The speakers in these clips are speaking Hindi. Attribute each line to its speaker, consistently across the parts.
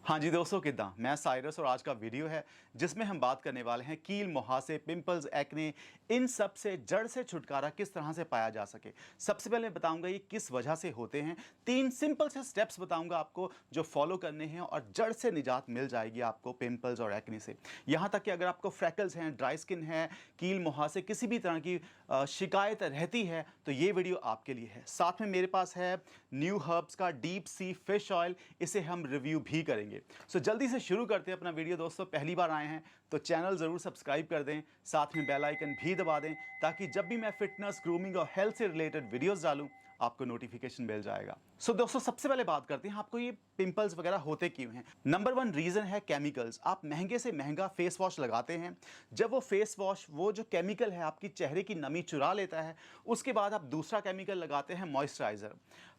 Speaker 1: हाँ जी दोस्तों, किदा मैं साइरस और आज का वीडियो है जिसमें हम बात करने वाले हैं कील, मुहासे, पिंपल्स, एक्ने, इन सब से जड़ से छुटकारा किस तरह से पाया जा सके। सबसे पहले मैं बताऊंगा ये किस वजह से होते हैं। 3 सिंपल से स्टेप्स बताऊंगा आपको जो फॉलो करने हैं और जड़ से निजात मिल जाएगी आपको पिंपल्स और एक्ने से। यहाँ तक कि अगर आपको फ्रैकल्स हैं, ड्राई स्किन है, कील, मुहासे, किसी भी तरह की शिकायत रहती है तो ये वीडियो आपके लिए है। साथ में मेरे पास है न्यू हर्ब्स का डीप सी फिश ऑयल, इसे हम रिव्यू भी करेंगे। सो जल्दी से शुरू करते हैं अपना वीडियो। दोस्तों पहली बार आए हैं तो चैनल ज़रूर सब्सक्राइब कर दें, साथ में बेल आइकन भी दबा दें ताकि जब भी मैं फिटनेस, ग्रूमिंग और हेल्थ से रिलेटेड वीडियोस डालूं आपको नोटिफिकेशन मिल जाएगा। सो दोस्तों सबसे पहले बात करते हैं आपको ये पिंपल्स वगैरह होते क्यों हैं। नंबर 1 रीज़न है केमिकल्स। आप महंगे से महंगा फेस वॉश लगाते हैं, जब वो फेस वॉश वो जो केमिकल है आपकी चेहरे की नमी चुरा लेता है, उसके बाद आप दूसरा केमिकल लगाते हैं मॉइस्चराइज़र।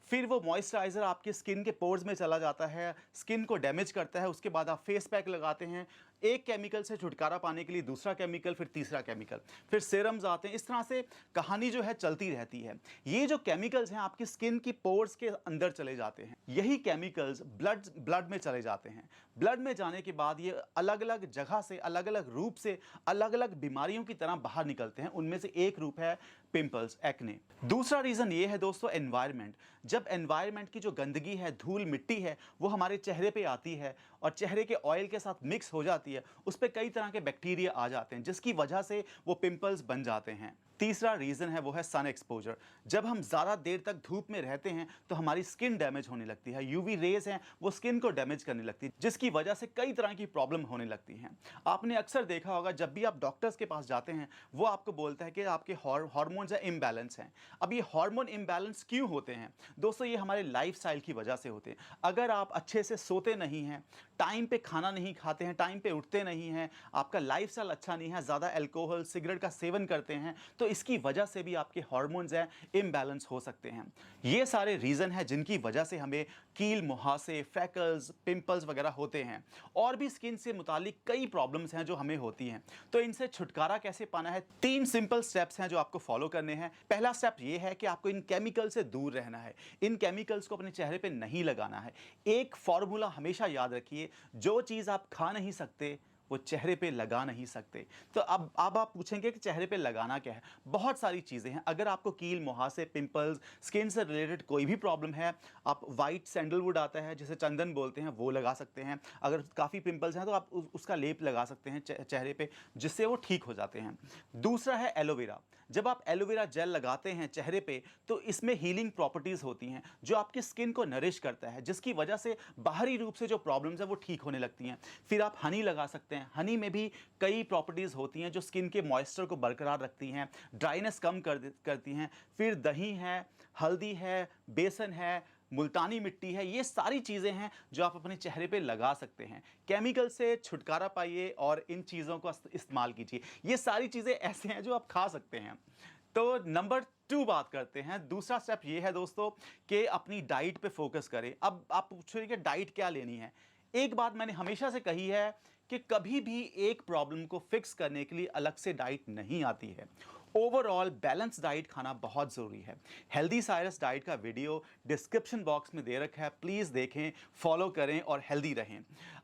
Speaker 1: फिर वो मॉइस्चराइज़र आपके स्किन के पोर्स में चला जाता है, स्किन को डैमेज करता है। उसके बाद आप फेस पैक लगाते हैं, एक केमिकल से छुटकारा पाने के लिए दूसरा केमिकल, फिर तीसरा केमिकल, फिर सीरम्स आते हैं। इस तरह से कहानी जो है चलती रहती है। ये जो केमिकल्स हैं आपकी स्किन की पोर्स के अंदर चले जाते हैं, यही केमिकल्स ब्लड में चले जाते हैं। ब्लड में जाने के बाद ये अलग अलग जगह से, अलग अलग रूप से, अलग अलग बीमारियों की तरह बाहर निकलते हैं। उनमें से एक रूप है पिंपल्स, एक्ने। दूसरा रीज़न ये है दोस्तों एनवायरनमेंट। जब एनवायरनमेंट की जो गंदगी है, धूल मिट्टी है, वो हमारे चेहरे पे आती है और चेहरे के ऑयल के साथ मिक्स हो जाती है, उस पर कई तरह के बैक्टीरिया आ जाते हैं जिसकी वजह से वो पिंपल्स बन जाते हैं। तीसरा रीज़न है वो है सन एक्सपोजर। जब हम ज़्यादा देर तक धूप में रहते हैं तो हमारी स्किन डैमेज होने लगती है। यूवी रेज हैं वो स्किन को डैमेज करने लगती है जिसकी वजह से कई तरह की प्रॉब्लम होने लगती हैं। आपने अक्सर देखा होगा जब भी आप डॉक्टर्स के पास जाते हैं वो आपको बोलता है कि आपके हार्मोन्स इम्बैलेंस हैं। अब ये हार्मोन इम्बैलेंस क्यों होते हैं दोस्तों? ये हमारे लाइफस्टाइल की वजह से होते हैं। अगर आप अच्छे से सोते नहीं हैं, टाइम पे खाना नहीं खाते हैं, टाइम पे उठते नहीं हैं, आपका लाइफस्टाइल अच्छा नहीं है, ज़्यादा अल्कोहल, सिगरेट का सेवन करते हैं, तो इसकी वजह से भी आपके हार्मोन्स हैं इम्बैलेंस हो सकते हैं। ये सारे रीज़न हैं जिनकी वजह से हमें कील, मुहासे, फ्रैकल्स, पिंपल्स वगैरह होते हैं। और भी स्किन से मुतालिक कई प्रॉब्लम्स हैं जो हमें होती हैं। तो इनसे छुटकारा कैसे पाना है? 3 सिंपल स्टेप्स हैं जो आपको फॉलो करने हैं। पहला स्टेप ये है कि आपको इन केमिकल से दूर रहना है। इन केमिकल्स को अपने चेहरे पे नहीं लगाना है। एक फॉर्मूला हमेशा याद रखिए, जो चीज़ आप खा नहीं सकते वो चेहरे पे लगा नहीं सकते। तो अब आप पूछेंगे कि चेहरे पे लगाना क्या है? बहुत सारी चीज़ें हैं। अगर आपको कील, मुहासे, पिंपल्स, स्किन से रिलेटेड कोई भी प्रॉब्लम है, आप वाइट सैंडलवुड आता है जिसे चंदन बोलते हैं, वो लगा सकते हैं। अगर काफ़ी पिंपल्स हैं तो आप उसका लेप लगा सकते हैं चेहरे पे, जिससे वो ठीक हो जाते हैं। दूसरा है एलोवेरा। जब आप एलोवेरा जेल लगाते हैं चेहरे पे तो इसमें हीलिंग प्रॉपर्टीज़ होती हैं जो आपकी स्किन को नरिश करता है, जिसकी वजह से बाहरी रूप से जो प्रॉब्लम्स हैं वो ठीक होने लगती हैं। फिर आप हनी लगा सकते हैं। हनी में भी कई प्रॉपर्टीज़ होती हैं जो स्किन के मॉइस्चर को बरकरार रखती हैं, ड्राइनेस कम करती हैं। फिर दही है, हल्दी है, बेसन है, मुल्तानी मिट्टी है, ये सारी चीज़ें हैं जो आप अपने चेहरे पे लगा सकते हैं। केमिकल से छुटकारा पाइए और इन चीज़ों को इस्तेमाल कीजिए। ये सारी चीज़ें ऐसे हैं जो आप खा सकते हैं। तो नंबर 2 बात करते हैं। दूसरा स्टेप ये है दोस्तों कि अपनी डाइट पे फोकस करें। अब आप पूछोगे कि डाइट क्या लेनी है? एक बात मैंने हमेशा से कही है कि कभी भी एक प्रॉब्लम को फिक्स करने के लिए अलग से डाइट नहीं आती है। ओवरऑल बैलेंस डाइट खाना बहुत ज़रूरी है। हेल्दी साइरस डाइट का वीडियो डिस्क्रिप्शन बॉक्स में दे रखा है, प्लीज़ देखें, फॉलो करें और हेल्दी रहें।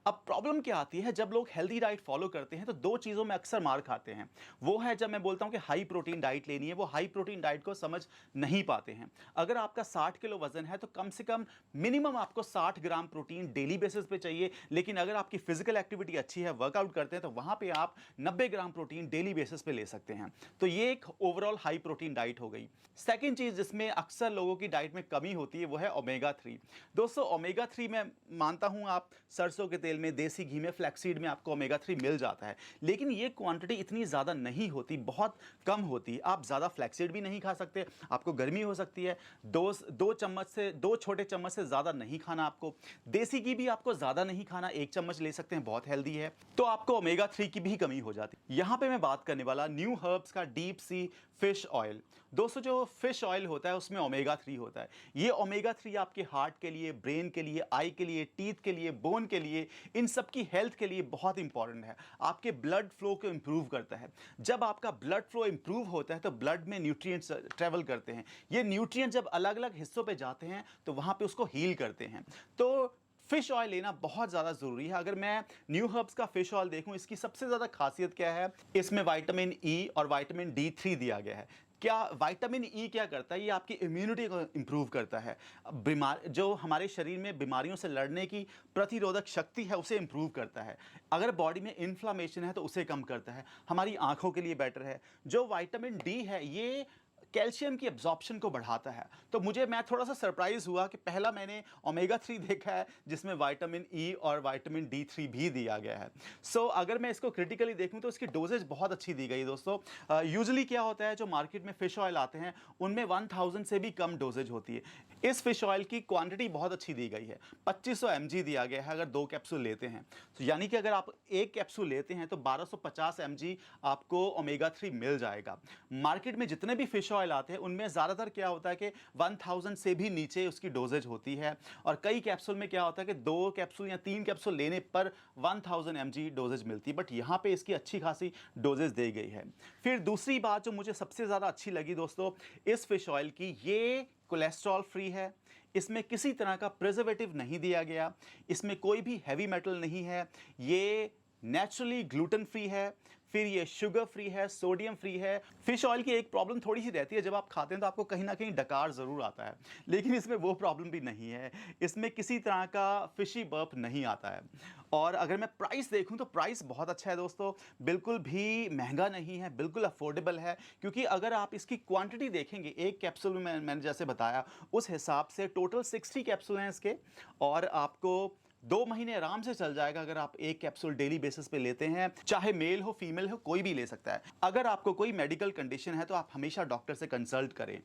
Speaker 1: अब प्रॉब्लम क्या आती है, जब लोग हेल्दी डाइट फॉलो करते हैं तो 2 चीज़ों में अक्सर मार खाते हैं। वो है जब मैं बोलता हूं कि हाई प्रोटीन डाइट लेनी है, वो हाई प्रोटीन डाइट को समझ नहीं पाते हैं। अगर आपका 60 किलो वजन है तो कम से कम मिनिमम आपको 60 ग्राम प्रोटीन डेली बेसिस पे चाहिए। लेकिन अगर आपकी फिजिकल एक्टिविटी अच्छी है, वर्कआउट करते हैं, तो वहां पे आप 90 ग्राम प्रोटीन डेली बेसिस पे ले सकते हैं। तो ये ओवरऑल हाई प्रोटीन डाइट हो गई। सेकंड चीज जिसमें अक्सर लोगों की डाइट में कमी होती है वो है ओमेगा 3। दोस्तों ओमेगा 3 मैं मानता हूं आप सरसों के तेल में, देसी घी में, फ्लैक्सीड में आपको ओमेगा 3 मिल जाता है, लेकिन ये क्वांटिटी इतनी ज़्यादा नहीं होती, बहुत कम होती है। आप ज़्यादा फ्लैक्सीड भी नहीं खा सकते, आपको गर्मी हो सकती है। दो छोटे चम्मच से ज़्यादा नहीं खाना आपको। देसी घी भी आपको ज़्यादा नहीं खाना, 1 चम्मच ले सकते हैं, बहुत हेल्दी है। तो आपको ओमेगा 3 की भी कमी हो जाती है। यहां पे मैं बात करने वाला न्यू हर्ब्स का डीप सी फिश ऑयल। दोस्तों जो फिश ऑयल होता है उसमें ओमेगा 3 होता है। ये ओमेगा 3 आपके हार्ट के लिए, ब्रेन के लिए, आई के लिए, टीथ के लिए, बोन के लिए, इन सब की हेल्थ के लिए बहुत इंपॉर्टेंट है। आपके ब्लड फ्लो को इंप्रूव करता है। जब आपका ब्लड फ्लो इंप्रूव होता है तो ब्लड में न्यूट्रिएंट्स ट्रेवल करते हैं। ये न्यूट्रिएंट जब अलग अलग हिस्सों पे जाते हैं तो वहां पे उसको हील करते हैं। तो फ़िश ऑयल लेना बहुत ज़्यादा ज़रूरी है। अगर मैं न्यू हर्ब्स का फ़िश ऑयल देखूँ, इसकी सबसे ज़्यादा ख़ासियत क्या है? इसमें विटामिन ई और विटामिन D3 दिया गया है। क्या विटामिन ई क्या करता है? ये आपकी इम्यूनिटी को इम्प्रूव करता है। बीमार जो हमारे शरीर में बीमारियों से लड़ने की प्रतिरोधक शक्ति है, उसे इम्प्रूव करता है। अगर बॉडी में इन्फ्लेमेशन है, तो उसे कम करता है। हमारी आँखों के लिए बेटर है। जो विटामिन डी है, ये कैल्शियम की एब्जॉर्प्शन को बढ़ाता है। तो मैं थोड़ा-सा सरप्राइज़ हुआ कि पहला मैंने ओमेगा 3 देखा है, जिसमें विटामिन ई और विटामिन D3 भी दिया गया है। सो अगर मैं इसको क्रिटिकली देखूँ, तो इसकी डोज़ेज बहुत अच्छी दी गई है दोस्तों। यूजुअली क्या होता है, जो मार्केट में फ़िश ऑयल आते हैं, उनमें 1000 से भी कम डोज़ेज होती है। इस फ़िश ऑयल की क्वांटिटी बहुत अच्छी दी गई है। 2500 mg दिया गया है अगर 2 कैप्सूल लेते हैं। तो यानी कि अगर आप 1 कैप्सूल लेते हैं, तो 1250 mg आपको ओमेगा 3 मिल जाएगा। मार्केट में जितने भी फ़िश ऑयल आते हैं, उनमें ज़्यादातर क्या होता है कि 1000 से भी नीचे उसकी डोज़ेज होती है, और कई कैप्सूल में क्या होता है कि 2 कैप्सूल या 3 कैप्सूल लेने पर 1000 mg डोज़ेज मिलती है, बट यहाँ पे इसकी अच्छी खासी डोज़ेज दी गई है। फिर दूसरी बात जो मुझे सबसे ज़्यादा अच्छी लगी दोस्तों, इस फ़िश ऑयल की, ये कोलेस्ट्रॉल फ्री है। इसमें किसी तरह का प्रिजर्वेटिव नहीं दिया गया, इसमें कोई भी हेवी मेटल नहीं है, ये नेचुरली ग्लूटेन फ्री है, फिर ये शुगर फ्री है, सोडियम फ्री है। फिश ऑयल की एक प्रॉब्लम थोड़ी सी रहती है, जब आप खाते हैं तो आपको कहीं ना कहीं डकार ज़रूर आता है, लेकिन इसमें वो प्रॉब्लम भी नहीं है। इसमें किसी तरह का फिशी बर्प नहीं आता है। और अगर मैं प्राइस देखूं, तो प्राइस बहुत अच्छा है दोस्तों, बिल्कुल भी महंगा नहीं है, बिल्कुल अफोर्डेबल है। क्योंकि अगर आप इसकी क्वांटिटी देखेंगे, एक कैप्सूल में मैंने जैसे बताया, उस हिसाब से टोटल 60 कैप्सूल हैं इसके, और आपको 2 महीने आराम से चल जाएगा अगर आप एक कैप्सूल डेली बेसिस पे लेते हैं। चाहे मेल हो फीमेल हो, कोई भी ले सकता है। अगर आपको कोई मेडिकल कंडीशन है, तो आप हमेशा डॉक्टर से कंसल्ट करें।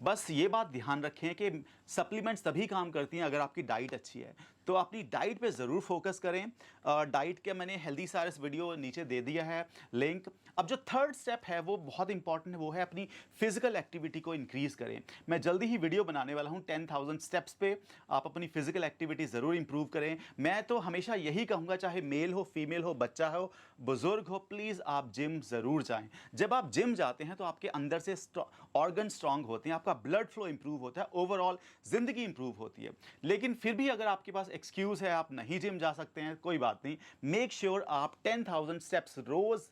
Speaker 1: बस ये बात ध्यान रखें कि सप्लीमेंट्स तभी काम करती हैं अगर आपकी डाइट अच्छी है। तो अपनी डाइट पे ज़रूर फोकस करें। डाइट के मैंने हेल्दी सारस वीडियो नीचे दे दिया है लिंक। अब जो थर्ड स्टेप है वो बहुत इंपॉर्टेंट है, वो है अपनी फिजिकल एक्टिविटी को इंक्रीज़ करें। मैं जल्दी ही वीडियो बनाने वाला हूँ 10,000 स्टेप्स पे। आप अपनी फिजिकल एक्टिविटी ज़रूर इंप्रूव करें। मैं तो हमेशा यही कहूँगा, चाहे मेल हो फीमेल हो, बच्चा हो बुजुर्ग हो, प्लीज़ आप जिम ज़रूर जाएं। जब आप जिम जाते हैं, तो आपके अंदर से ऑर्गन स्ट्रांग होते हैं, आपका ब्लड फ्लो इंप्रूव होता है, ओवरऑल ज़िंदगी इंप्रूव होती है। लेकिन फिर भी अगर आपके पास एक्सक्यूज़ है, आप नहीं जिम जा सकते हैं, कोई बात नहीं। मेक श्योर आप 10,000 स्टेप्स रोज़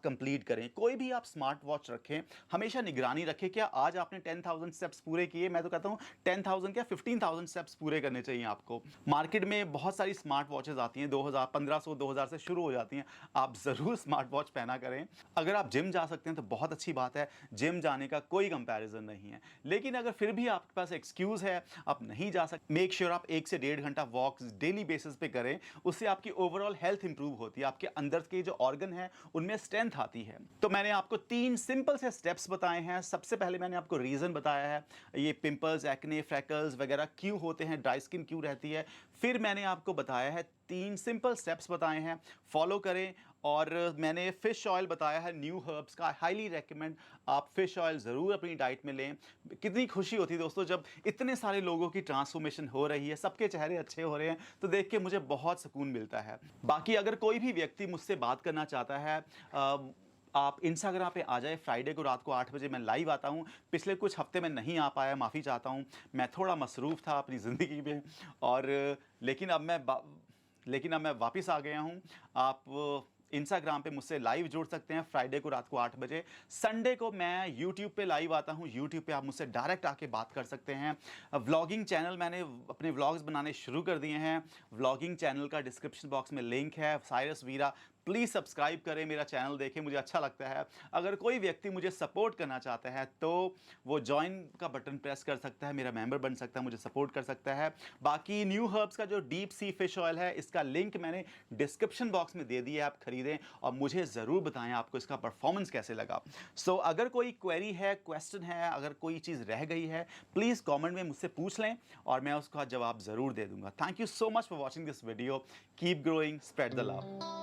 Speaker 1: कंप्लीट करें। कोई भी आप स्मार्ट वॉच रखें, हमेशा निगरानी रखें, क्या आज आपने 10,000 स्टेप्स पूरे किए। मैं तो कहता हूँ 10,000 क्या 15,000 स्टेप्स पूरे करने चाहिए आपको। मार्केट में बहुत सारी स्मार्ट वॉचेस आती हैं, 2000 1500 2000 से शुरू हो जाती हैं। आप ज़रूर स्मार्ट वॉच पहना करें। अगर आप जिम जा सकते हैं तो बहुत अच्छी बात है, जिम जाने का कोई कंपैरिजन नहीं है। लेकिन अगर फिर भी आपके पास एक्सक्यूज़ है, आप नहीं जा सकते, मेक श्योर आप 1 से 1.5 घंटा वॉक डेली बेसिस पे करें। उससे आपकी ओवरऑल हेल्थ इंप्रूव होती है, आपके अंदर के जो ऑर्गन है उनमें स्ट्रेंथ आती है। तो मैंने आपको 3 सिंपल से स्टेप्स बताए हैं। सबसे पहले मैंने आपको रीज़न बताया है, ये पिंपल्स, एक्ने, फ्रैकल्स वगैरह क्यों होते हैं, ड्राई स्किन क्यों रहती है। फिर मैंने आपको बताया है 3 सिंपल स्टेप्स बताए हैं, फॉलो करें। और मैंने फ़िश ऑयल बताया है न्यू हर्ब्स का, हाईली रेकमेंड आप फ़िश ऑयल ज़रूर अपनी डाइट में लें। कितनी खुशी होती है दोस्तों, जब इतने सारे लोगों की ट्रांसफॉर्मेशन हो रही है, सबके चेहरे अच्छे हो रहे हैं, तो देख के मुझे बहुत सुकून मिलता है। बाकी अगर कोई भी व्यक्ति मुझसे बात करना चाहता है, आप इंस्टाग्राम पे आ जाए। फ्राइडे को रात को 8 बजे मैं लाइव आता हूँ। पिछले कुछ हफ्ते में नहीं आ पाया, माफ़ी चाहता हूँ। मैं थोड़ा मसरूफ़ था अपनी ज़िंदगी में, और लेकिन अब मैं वापस आ गया हूँ। आप इंस्टाग्राम पे मुझसे लाइव जुड़ सकते हैं फ्राइडे को रात को 8 बजे। संडे को मैं यूट्यूब पे लाइव आता हूँ। यूट्यूब पे आप मुझसे डायरेक्ट आके बात कर सकते हैं। व्लॉगिंग चैनल मैंने अपने व्लॉग्स बनाने शुरू कर दिए हैं। व्लॉगिंग चैनल का डिस्क्रिप्शन बॉक्स में लिंक है, साइरस वीरा। प्लीज़ सब्सक्राइब करें, मेरा चैनल देखें, मुझे अच्छा लगता है। अगर कोई व्यक्ति मुझे सपोर्ट करना चाहता है, तो वो जॉइन का बटन प्रेस कर सकता है, मेरा मेंबर बन सकता है, मुझे सपोर्ट कर सकता है। बाकी न्यू हर्ब्स का जो डीप सी फिश ऑयल है, इसका लिंक मैंने डिस्क्रिप्शन बॉक्स में दे दिया है, आप खरीदें और मुझे ज़रूर बताएं आपको इसका परफॉर्मेंस कैसे लगा। सो अगर कोई क्वेरी है, क्वेश्चन है, अगर कोई चीज़ रह गई है, प्लीज़ कॉमेंट में मुझसे पूछ लें और मैं उसका जवाब ज़रूर दे दूँगा। Thank you so much for watching this video. Keep growing, spread the love.